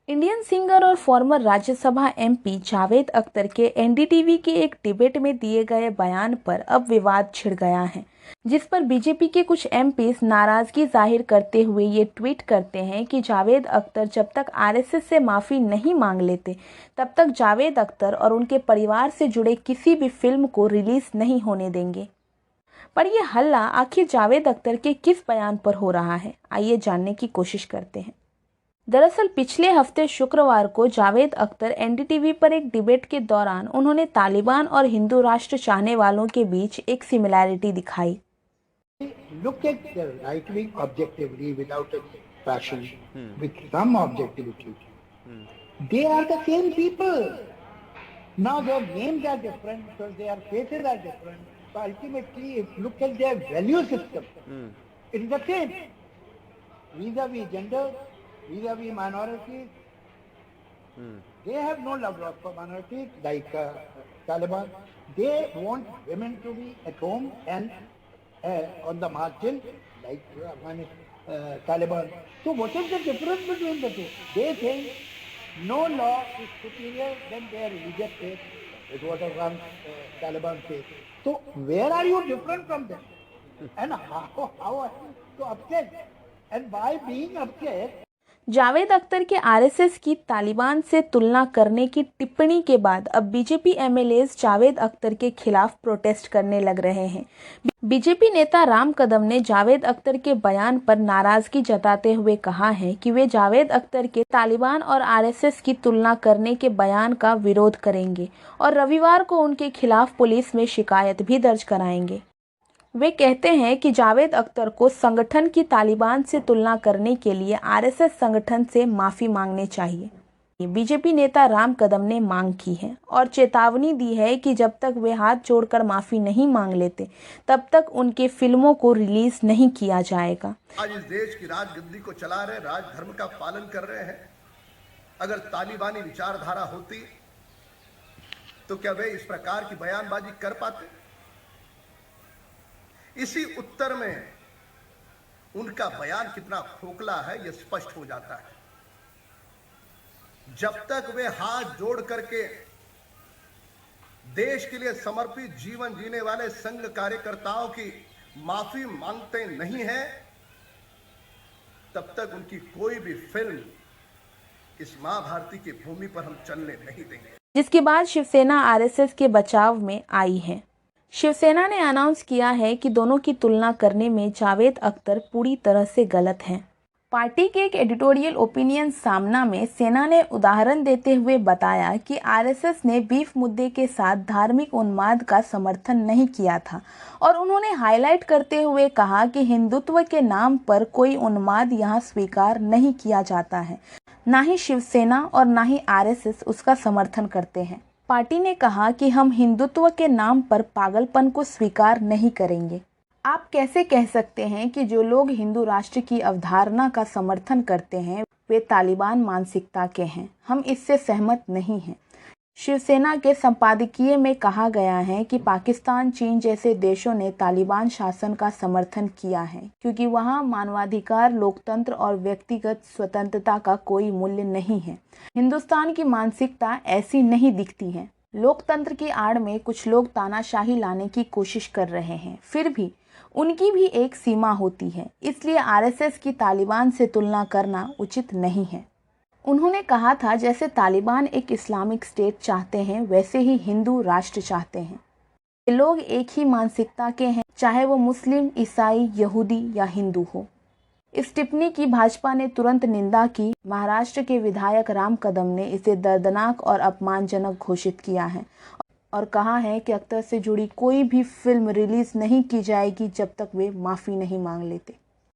Indian singer और farmer Rajya Sabha MP Javed Akhtar के NDTV के एक डिबेट में दिए गए बयान पर अब विवाद छिड़ गया है, जिस पर बीजेपी के कुछ एमपीज नाराजगी जाहिर करते हुए ये ट्वीट करते हैं कि जावेद अख्तर जब तक आरएसएस से माफ़ी नहीं मांग लेते तब तक जावेद अख्तर और उनके परिवार से जुड़े किसी भी फिल्म को रिलीज नहीं होने देंगे। पर यह हल्ला आखिर जावेद अख्तर के किस बयान पर हो रहा है, आइए जानने की कोशिश करते हैं। दरअसल पिछले हफ्ते शुक्रवार को जावेद अख्तर एनडीटीवी पर एक डिबेट के दौरान उन्होंने तालिबान और हिंदू राष्ट्र चाहने वालों के बीच एक सिमिलैरिटी दिखाई। Look at the right wing objectively, without a passion, with some objectivity. They are the same people. Now their names are different because their faces are different. But ultimately, if you look at their value system, it is the same. Vis-a-vis gender, vis-a-vis minorities, they have no love lost for minorities like Taliban. They want women to be at home and on the margin like Taliban. So what is the difference between the two? They think no law is superior than their religious faith, is what Taliban says. So where are you different from them? And how are you so upset? And by being upset, Javed Akhtar के RSS की तालिबान से तुलना करने की टिप्पणी के बाद अब बीजेपी एमएलएज जावेद अख्तर के खिलाफ प्रोटेस्ट करने लग रहे हैं। बीजेपी नेता राम कदम ने जावेद अख्तर के बयान पर नाराजगी जताते हुए कहा है कि वे जावेद अख्तर के तालिबान और आरएसएस की तुलना करने के बयान का विरोध करेंगे और रविवार को उनके खिलाफ पुलिस में शिकायत भी दर्ज कराएंगे। वे कहते हैं कि जावेद अख्तर को संगठन की तालिबान से तुलना करने के लिए आरएसएस संगठन से माफ़ी मांगनी चाहिए। बीजेपी नेता राम कदम ने मांग की है और चेतावनी दी है कि जब तक वे हाथ जोड़कर माफ़ी नहीं मांग लेते तब तक उनके फिल्मों को रिलीज नहीं किया जाएगा। आज इस देश की राजगद्दी को चला रहे, राजधर्म का पालन कर रहे हैं। अगर तालिबानी विचारधारा होती तो क्या वे इस प्रकार की बयानबाजी कर पाते? इसी उत्तर में उनका बयान कितना खोखला है यह स्पष्ट हो जाता है। जब तक वे हाथ जोड़ करके देश के लिए समर्पित जीवन जीने वाले संघ कार्यकर्ताओं की माफी मांगते नहीं हैं, तब तक उनकी कोई भी फिल्म इस मां भारती की भूमि पर हम चलने नहीं देंगे। जिसके बाद शिवसेना आरएसएस के बचाव में आई है। शिवसेना ने अनाउंस किया है कि दोनों की तुलना करने में जावेद अख्तर पूरी तरह से गलत हैं। पार्टी के एक एडिटोरियल ओपिनियन सामना में सेना ने उदाहरण देते हुए बताया कि आरएसएस ने बीफ मुद्दे के साथ धार्मिक उन्माद का समर्थन नहीं किया था और उन्होंने हाईलाइट करते हुए कहा कि हिंदुत्व के नाम पर कोई उन्माद यहाँ स्वीकार नहीं किया जाता है। ना ही शिवसेना और ना ही आरएसएस उसका समर्थन करते हैं। पार्टी ने कहा कि हम हिंदुत्व के नाम पर पागलपन को स्वीकार नहीं करेंगे। आप कैसे कह सकते हैं कि जो लोग हिंदू राष्ट्र की अवधारणा का समर्थन करते हैं वे तालिबान मानसिकता के हैं? हम इससे सहमत नहीं हैं। शिवसेना के संपादकीय में कहा गया है कि पाकिस्तान, चीन जैसे देशों ने तालिबान शासन का समर्थन किया है क्योंकि वहां मानवाधिकार, लोकतंत्र और व्यक्तिगत स्वतंत्रता का कोई मूल्य नहीं है। हिंदुस्तान की मानसिकता ऐसी नहीं दिखती है। लोकतंत्र की आड़ में कुछ लोग तानाशाही लाने की कोशिश कर रहे हैं, फिर भी उनकी भी एक सीमा होती है। इसलिए आरएसएस की तालिबान से तुलना करना उचित नहीं है। उन्होंने कहा था जैसे तालिबान एक इस्लामिक स्टेट चाहते हैं वैसे ही हिंदू राष्ट्र चाहते हैं। ये लोग एक ही मानसिकता के हैं, चाहे वो मुस्लिम, ईसाई, यहूदी या हिंदू हो। इस टिप्पणी की भाजपा ने तुरंत निंदा की। महाराष्ट्र के विधायक राम कदम ने इसे दर्दनाक और अपमानजनक घोषित किया है और कहा है कि अख्तर से जुड़ी कोई भी फिल्म रिलीज नहीं की जाएगी जब तक वे माफ़ी नहीं मांग लेते।